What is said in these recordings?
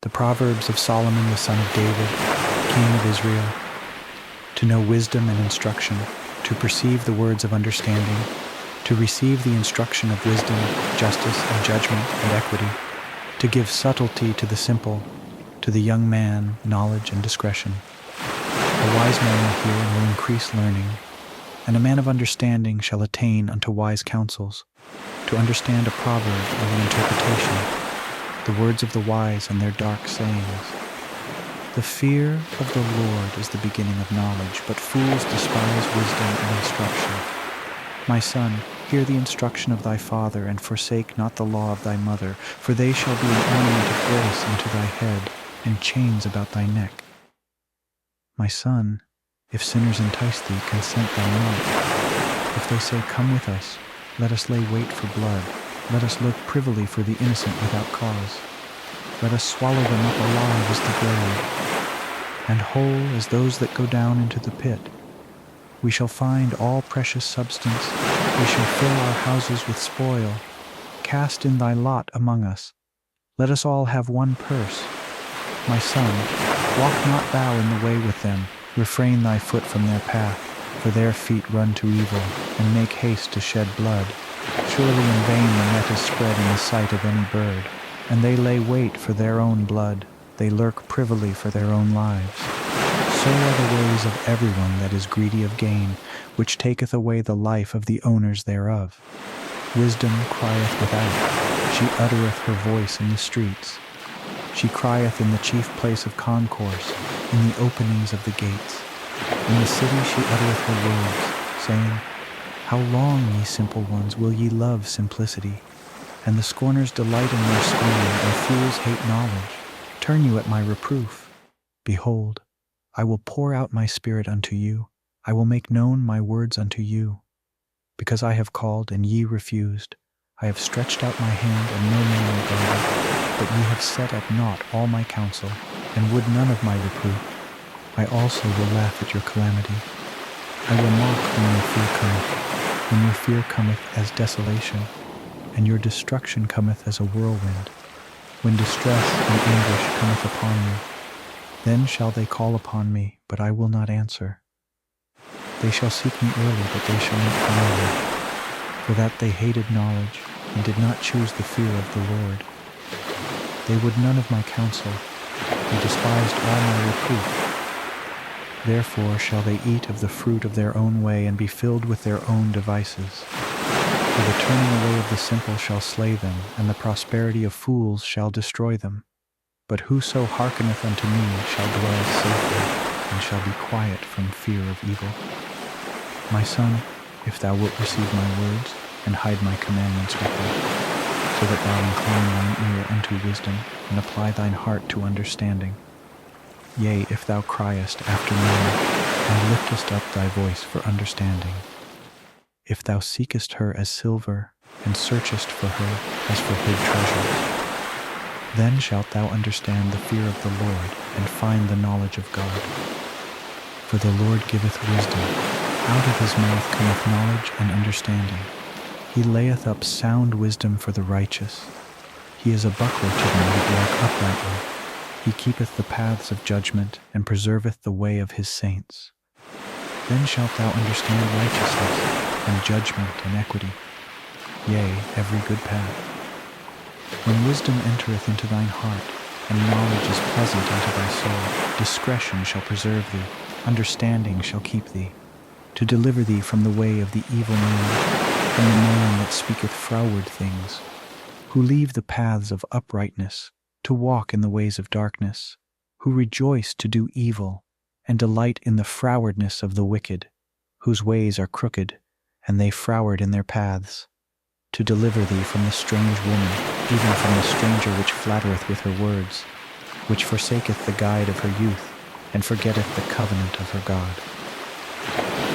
the Proverbs of Solomon the son of David, king of Israel, to know wisdom and instruction, to perceive the words of understanding, to receive the instruction of wisdom, justice, and judgment, and equity, to give subtlety to the simple, to the young man knowledge and discretion. A wise man will hear and will increase learning, and a man of understanding shall attain unto wise counsels, to understand a proverb and the interpretation, the words of the wise and their dark sayings. The fear of the Lord is the beginning of knowledge, but fools despise wisdom and instruction. My son, hear the instruction of thy father, and forsake not the law of thy mother, for they shall be an ornament of grace unto thy head, and chains about thy neck. My son, if sinners entice thee, consent thou not. If they say, Come with us, let us lay wait for blood, let us lurk privily for the innocent without cause. Let us swallow them up alive as the grave, and whole as those that go down into the pit. We shall find all precious substance, we shall fill our houses with spoil. Cast in thy lot among us, let us all have one purse. My son, walk not thou in the way with them, refrain thy foot from their path, for their feet run to evil, and make haste to shed blood. Surely in vain the net is spread in the sight of any bird, and they lay wait for their own blood, they lurk privily for their own lives. So are the ways of everyone that is greedy of gain, which taketh away the life of the owners thereof. Wisdom crieth without, she uttereth her voice in the streets. She crieth in the chief place of concourse, in the openings of the gates. In the city she uttereth her words, saying, How long, ye simple ones, will ye love simplicity? And the scorners delight in their scorn, and fools hate knowledge. Turn you at my reproof. Behold, I will pour out my spirit unto you, I will make known my words unto you. Because I have called, and ye refused, I have stretched out my hand, and no man regarded. But ye have set at naught all my counsel, and would none of my reproof. I also will laugh at your calamity. I will mock when your fear cometh, when your fear cometh as desolation, and your destruction cometh as a whirlwind, when distress and anguish cometh upon you. Then shall they call upon me, but I will not answer. They shall seek me early, but they shall not find me, for that they hated knowledge, and did not choose the fear of the Lord. They would none of my counsel, they despised all my reproof. Therefore shall they eat of the fruit of their own way, and be filled with their own devices. For the turning away of the simple shall slay them, and the prosperity of fools shall destroy them. But whoso hearkeneth unto me shall dwell safely, and shall be quiet from fear of evil. My son, if thou wilt receive my words, and hide my commandments with thee, so that thou incline thine ear unto wisdom, and apply thine heart to understanding. Yea, if thou criest after knowledge, and liftest up thy voice for understanding. If thou seekest her as silver, and searchest for her as for hid treasures, then shalt thou understand the fear of the Lord, and find the knowledge of God. For the Lord giveth wisdom, out of his mouth cometh knowledge and understanding. He layeth up sound wisdom for the righteous. He is a buckler to them that walk uprightly. He keepeth the paths of judgment, and preserveth the way of his saints. Then shalt thou understand righteousness, and judgment, and equity, yea, every good path. When wisdom entereth into thine heart, and knowledge is pleasant unto thy soul, discretion shall preserve thee, understanding shall keep thee, to deliver thee from the way of the evil man, from the man that speaketh froward things, who leave the paths of uprightness, to walk in the ways of darkness, who rejoice to do evil, and delight in the frowardness of the wicked, whose ways are crooked, and they froward in their paths, to deliver thee from the strange woman, even from the stranger which flattereth with her words, which forsaketh the guide of her youth, and forgetteth the covenant of her God.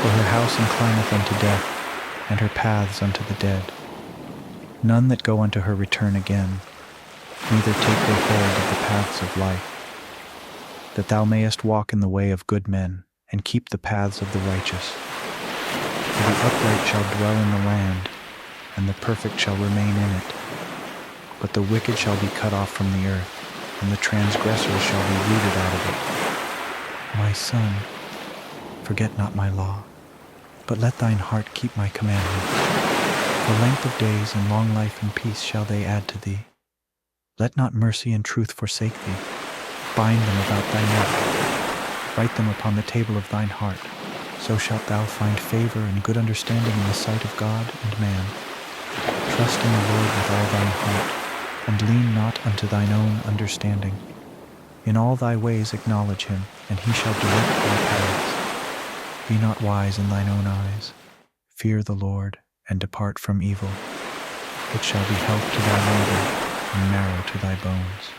For her house inclineth unto death, and her paths unto the dead. None that go unto her return again, neither take they hold of the paths of life, that thou mayest walk in the way of good men, and keep the paths of the righteous. For the upright shall dwell in the land, and the perfect shall remain in it. But the wicked shall be cut off from the earth, and the transgressors shall be rooted out of it. My son, forget not my law, but let thine heart keep my commandments. For length of days and long life and peace shall they add to thee. Let not mercy and truth forsake thee. Bind them about thy neck. Write them upon the table of thine heart. So shalt thou find favor and good understanding in the sight of God and man. Trust in the Lord with all thine heart, and lean not unto thine own understanding. In all thy ways acknowledge him, and he shall direct thy paths. Be not wise in thine own eyes. Fear the Lord, and depart from evil. It shall be health to thy neighbor, and marrow to thy bones.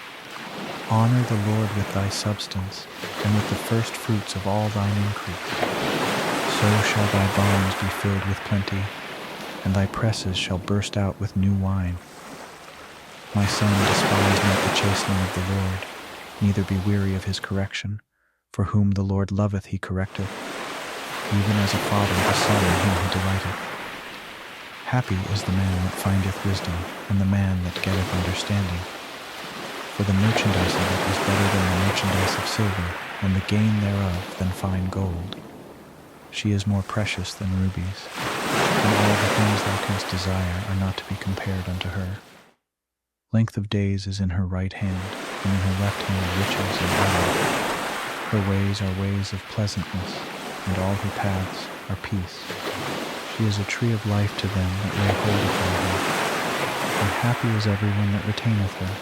Honor the Lord with thy substance, and with the first fruits of all thine increase. So shall thy barns be filled with plenty, and thy presses shall burst out with new wine. My son, despise not the chastening of the Lord, neither be weary of his correction, for whom the Lord loveth he correcteth, even as a father the son in whom he delighteth. Happy is the man that findeth wisdom, and the man that getteth understanding. For the merchandise of it is better than the merchandise of silver, and the gain thereof than fine gold. She is more precious than rubies, and all the things thou canst desire are not to be compared unto her. Length of days is in her right hand, and in her left hand riches and honor. Her ways are ways of pleasantness, and all her paths are peace. She is a tree of life to them that lay hold upon her, and happy is everyone that retaineth her.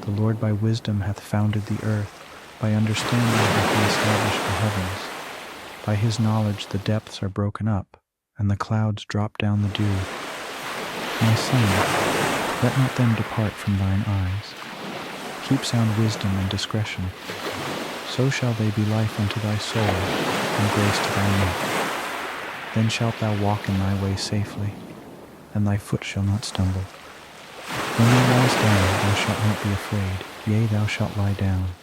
The Lord by wisdom hath founded the earth, by understanding hath he established the heavens. By his knowledge the depths are broken up, and the clouds drop down the dew. My son, let not them depart from thine eyes. Keep sound wisdom and discretion. So shall they be life unto thy soul, and grace to thy neck. Then shalt thou walk in thy way safely, and thy foot shall not stumble. When thou liest down, thou shalt not be afraid. Yea, thou shalt lie down,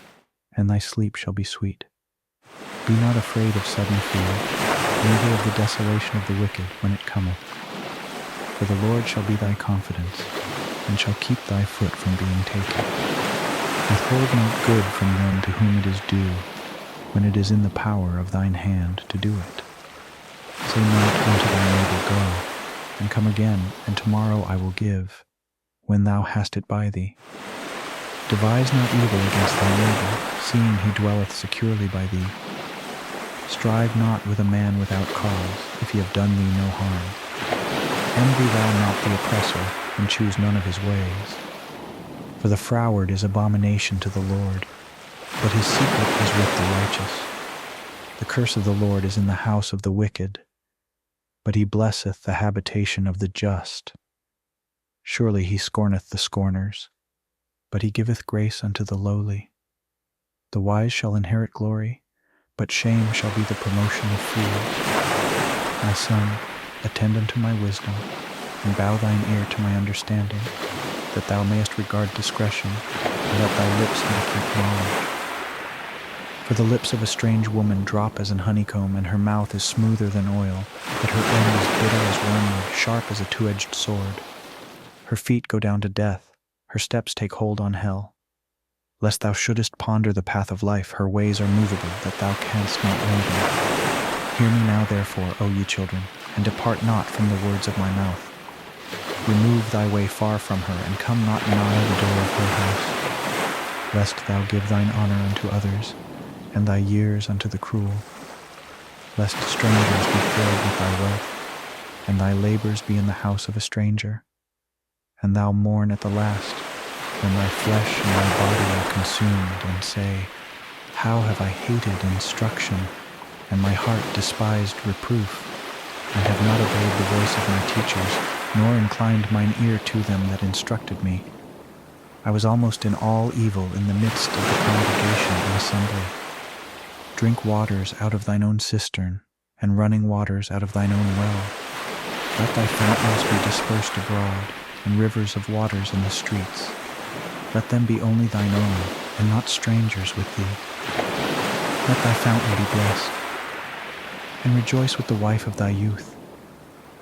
and thy sleep shall be sweet. Be not afraid of sudden fear, neither of the desolation of the wicked when it cometh. For the Lord shall be thy confidence, and shall keep thy foot from being taken. Withhold not good from them to whom it is due, when it is in the power of thine hand to do it. Say not unto thy neighbor, Go, and come again, and tomorrow I will give, when thou hast it by thee. Devise not evil against thy neighbor, seeing he dwelleth securely by thee. Strive not with a man without cause, if he have done thee no harm. Envy thou not the oppressor, and choose none of his ways. For the froward is abomination to the Lord, but his secret is with the righteous. The curse of the Lord is in the house of the wicked, but he blesseth the habitation of the just. Surely he scorneth the scorners, but he giveth grace unto the lowly. The wise shall inherit glory, but shame shall be the promotion of fools. My son, attend unto my wisdom, and bow thine ear to my understanding, that thou mayest regard discretion, and that thy lips may keep knowledge. For the lips of a strange woman drop as an honeycomb, and her mouth is smoother than oil, but her end is bitter as wormwood, sharp as a two-edged sword. Her feet go down to death, her steps take hold on hell. Lest thou shouldest ponder the path of life, her ways are movable, that thou canst not know them. Hear me now therefore, O ye children, and depart not from the words of my mouth. Remove thy way far from her, and come not nigh the door of her house, lest thou give thine honor unto others, and thy years unto the cruel. Lest strangers be filled with thy wealth, and thy labors be in the house of a stranger, and thou mourn at the last, when thy flesh and thy body are consumed, and say, How have I hated instruction, and my heart despised reproof, and have not obeyed the voice of my teachers, nor inclined mine ear to them that instructed me. I was almost in all evil in the midst of the congregation and assembly. Drink waters out of thine own cistern, and running waters out of thine own well. Let thy fountains be dispersed abroad, and rivers of waters in the streets. Let them be only thine own, and not strangers with thee. Let thy fountain be blessed, and rejoice with the wife of thy youth.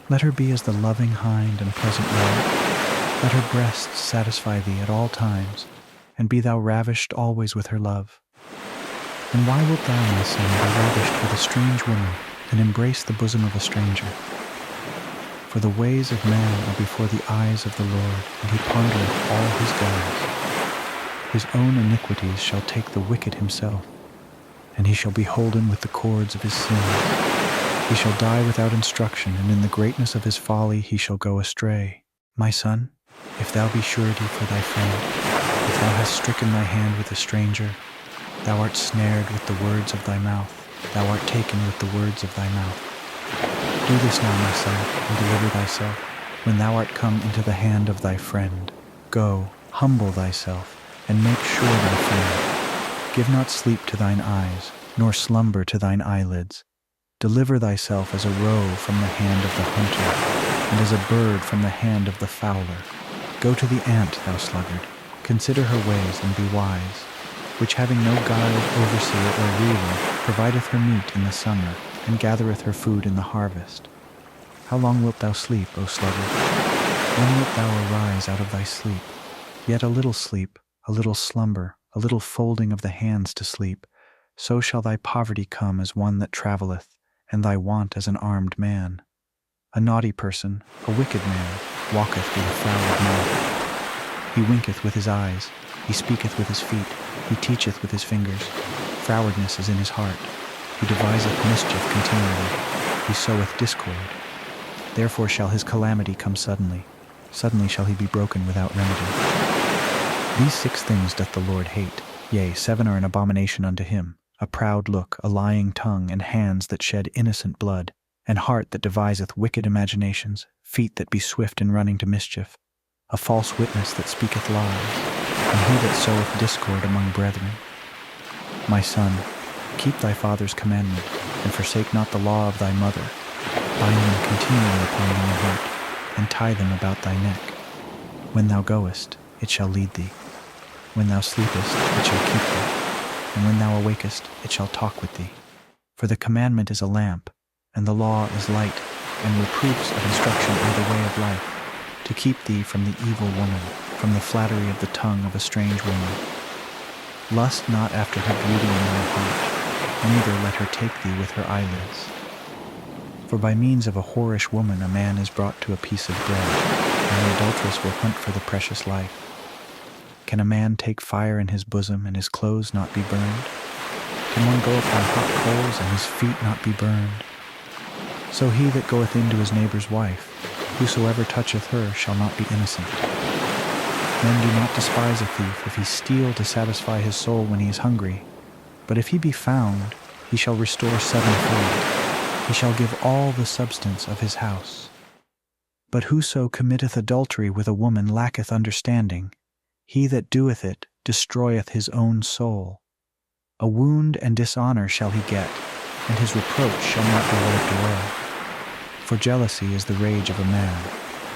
Let her be as the loving hind and pleasant well. Let her breasts satisfy thee at all times, and be thou ravished always with her love. And why wilt thou, my son, be ravished with a strange woman, and embrace the bosom of a stranger? For the ways of man are before the eyes of the Lord, and he pondereth all his goings. His own iniquities shall take the wicked himself, and he shall be holden with the cords of his sins. He shall die without instruction, and in the greatness of his folly he shall go astray. My son, if thou be surety for thy friend, if thou hast stricken thy hand with a stranger, thou art snared with the words of thy mouth, thou art taken with the words of thy mouth. Do this now, my son, and deliver thyself, when thou art come into the hand of thy friend. Go, humble thyself, and make sure thy friend. Give not sleep to thine eyes, nor slumber to thine eyelids. Deliver thyself as a roe from the hand of the hunter, and as a bird from the hand of the fowler. Go to the ant, thou sluggard, consider her ways and be wise, which having no guide, overseer, or ruler, provideth her meat in the summer, and gathereth her food in the harvest. How long wilt thou sleep, O sluggard? When wilt thou arise out of thy sleep? Yet a little sleep, a little slumber, a little folding of the hands to sleep, so shall thy poverty come as one that travelleth, and thy want as an armed man. A naughty person, a wicked man, walketh with a froward mouth. He winketh with his eyes, he speaketh with his feet, he teacheth with his fingers. Frowardness is in his heart. He deviseth mischief continually. He soweth discord. Therefore shall his calamity come suddenly. Suddenly shall he be broken without remedy. These 6 things doth the Lord hate. Yea, 7 are an abomination unto him: a proud look, a lying tongue, and hands that shed innocent blood, an heart that deviseth wicked imaginations, feet that be swift in running to mischief, a false witness that speaketh lies, and he that soweth discord among brethren. My son, keep thy father's commandment, and forsake not the law of thy mother. Bind them continually upon thine heart, and tie them about thy neck. When thou goest, it shall lead thee. When thou sleepest, it shall keep thee. And when thou awakest, it shall talk with thee. For the commandment is a lamp, and the law is light, and reproofs of instruction are the way of life, to keep thee from the evil woman, from the flattery of the tongue of a strange woman. Lust not after her beauty in thy heart, neither let her take thee with her eyelids. For by means of a whorish woman a man is brought to a piece of bread, and the adulteress will hunt for the precious life. Can a man take fire in his bosom, and his clothes not be burned? Can one go upon hot coals, and his feet not be burned? So he that goeth in to his neighbor's wife, whosoever toucheth her shall not be innocent. Men do not despise a thief if he steal to satisfy his soul when he is hungry, but if he be found, he shall restore 7-fold. He shall give all the substance of his house. But whoso committeth adultery with a woman lacketh understanding. He that doeth it destroyeth his own soul. A wound and dishonor shall he get, and his reproach shall not be wiped away. For jealousy is the rage of a man,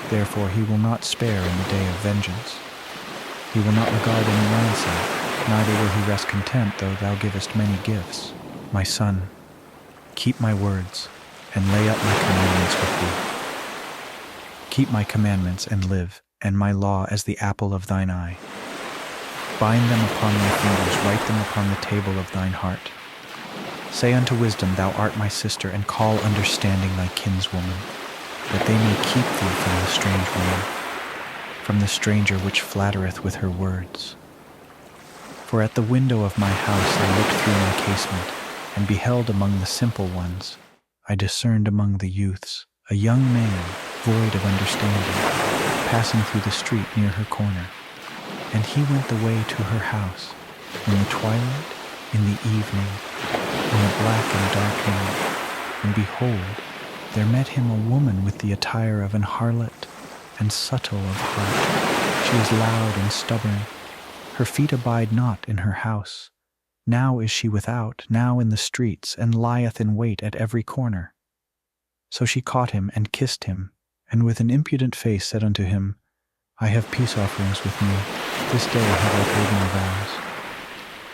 therefore he will not spare in the day of vengeance. He will not regard any ransom, neither will he rest content though thou givest many gifts. My son, keep my words, and lay up my commandments with thee. Keep my commandments and live, and my law as the apple of thine eye. Bind them upon thy fingers, write them upon the table of thine heart. Say unto wisdom, thou art my sister, and call understanding thy kinswoman, that they may keep thee from the strange woman, from the stranger which flattereth with her words. For at the window of my house I looked through my casement, and beheld among the simple ones, I discerned among the youths, a young man, void of understanding, passing through the street near her corner. And he went the way to her house, in the twilight, in the evening, in the black and dark night. And behold, there met him a woman with the attire of an harlot, and subtle of heart. She is loud and stubborn. Her feet abide not in her house. Now is she without, now in the streets, and lieth in wait at every corner. So she caught him and kissed him, and with an impudent face said unto him, I have peace offerings with me. This day have I paid my vows.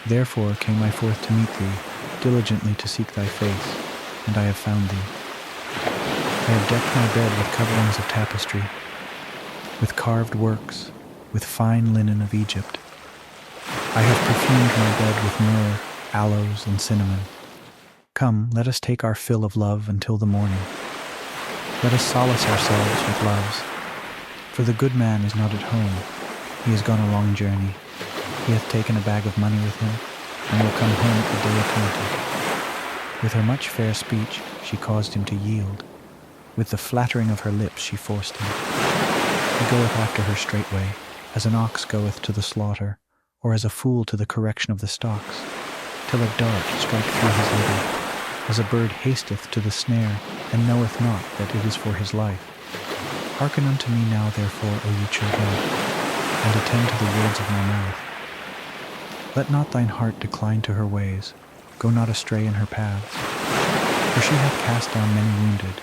Therefore came I forth to meet thee, diligently to seek thy face, and I have found thee. I have decked my bed with coverings of tapestry, with carved works, with fine linen of Egypt. I have perfumed my bed with myrrh, aloes, and cinnamon. Come, let us take our fill of love until the morning. Let us solace ourselves with loves. For the good man is not at home. He has gone a long journey. He hath taken a bag of money with him, and will come home at the day appointed. With her much fair speech she caused him to yield. With the flattering of her lips she forced him. He goeth after her straightway, as an ox goeth to the slaughter, or as a fool to the correction of the stocks, till a dart strike through his liver, as a bird hasteth to the snare, and knoweth not that it is for his life. Hearken unto me now, therefore, O ye children, and attend to the words of my mouth. Let not thine heart decline to her ways, go not astray in her paths. For she hath cast down many wounded,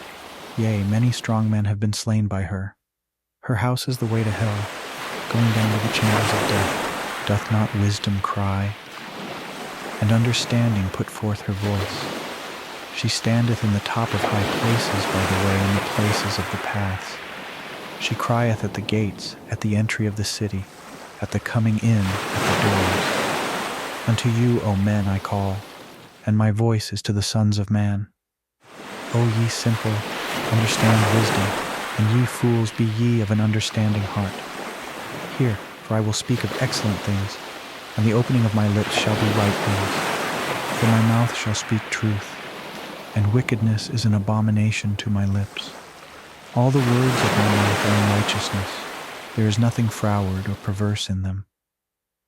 yea, many strong men have been slain by her. Her house is the way to hell, going down to the chambers of death. Doth not wisdom cry? And understanding put forth her voice. She standeth in the top of high places by the way in the places of the paths. She crieth at the gates, at the entry of the city, at the coming in, at the doors. Unto you, O men, I call, and my voice is to the sons of man. O ye simple, understand wisdom, and ye fools, be ye of an understanding heart. Hear, for I will speak of excellent things, and the opening of my lips shall be right things. For my mouth shall speak truth, and wickedness is an abomination to my lips. All the words of my mouth are in righteousness. There is nothing froward or perverse in them.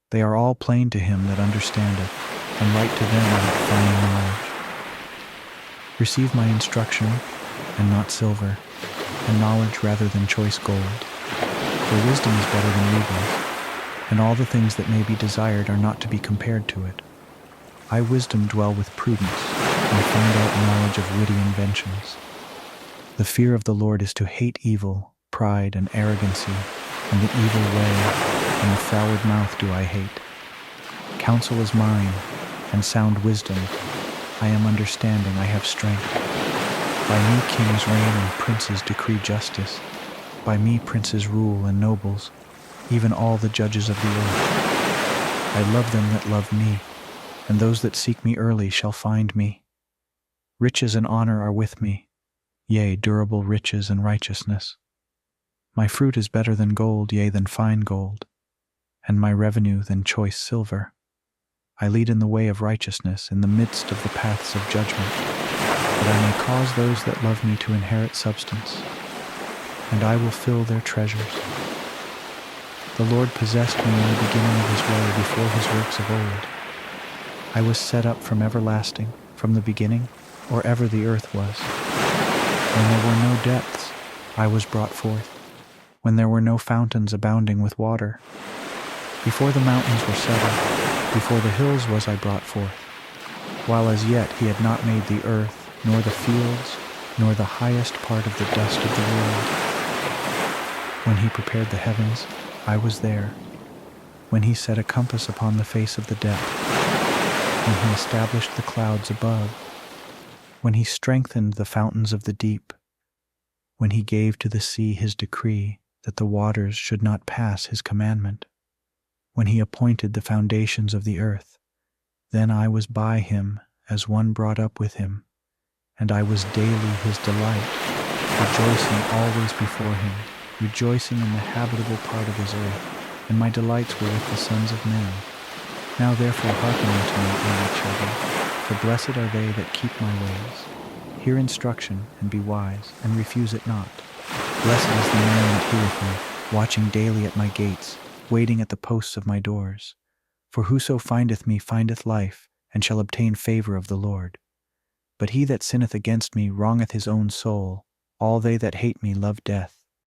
They are all plain to him that understandeth, and right to them that find knowledge. Receive my instruction, and not silver, and knowledge rather than choice gold. For wisdom is better than rubies, and all the things that may be desired are not to be compared to it. I, wisdom, dwell with prudence, and find out knowledge of witty inventions. The fear of the Lord is to hate evil, pride, and arrogancy, and the evil way, and the froward mouth do I hate. Counsel is mine, and sound wisdom. I am understanding, I have strength. By me kings reign and princes decree justice. By me princes rule and nobles, even all the judges of the earth. I love them that love me, and those that seek me early shall find me. Riches and honor are with me, yea, durable riches and righteousness. My fruit is better than gold, yea, than fine gold, and my revenue than choice silver. I lead in the way of righteousness in the midst of the paths of judgment, that I may cause those that love me to inherit substance, and I will fill their treasures. The Lord possessed me in the beginning of his way before his works of old. I was set up from everlasting, from the beginning, or ever the earth was. When there were no depths, I was brought forth, when there were no fountains abounding with water. Before the mountains were settled, before the hills was I brought forth, while as yet he had not made the earth, nor the fields, nor the highest part of the dust of the world. When he prepared the heavens, I was there. When he set a compass upon the face of the depth, when he established the clouds above, when he strengthened the fountains of the deep, when he gave to the sea his decree that the waters should not pass his commandment, when he appointed the foundations of the earth, then I was by him as one brought up with him, and I was daily his delight, rejoicing always before him, rejoicing in the habitable part of his earth, and my delights were with the sons of men. Now therefore hearken unto me, O ye children, for blessed are they that keep my ways. Hear instruction, and be wise, and refuse it not. Blessed is the man that heareth me, watching daily at my gates, waiting at the posts of my doors. For whoso findeth me findeth life, and shall obtain favor of the Lord. But he that sinneth against me wrongeth his own soul. All they that hate me love death.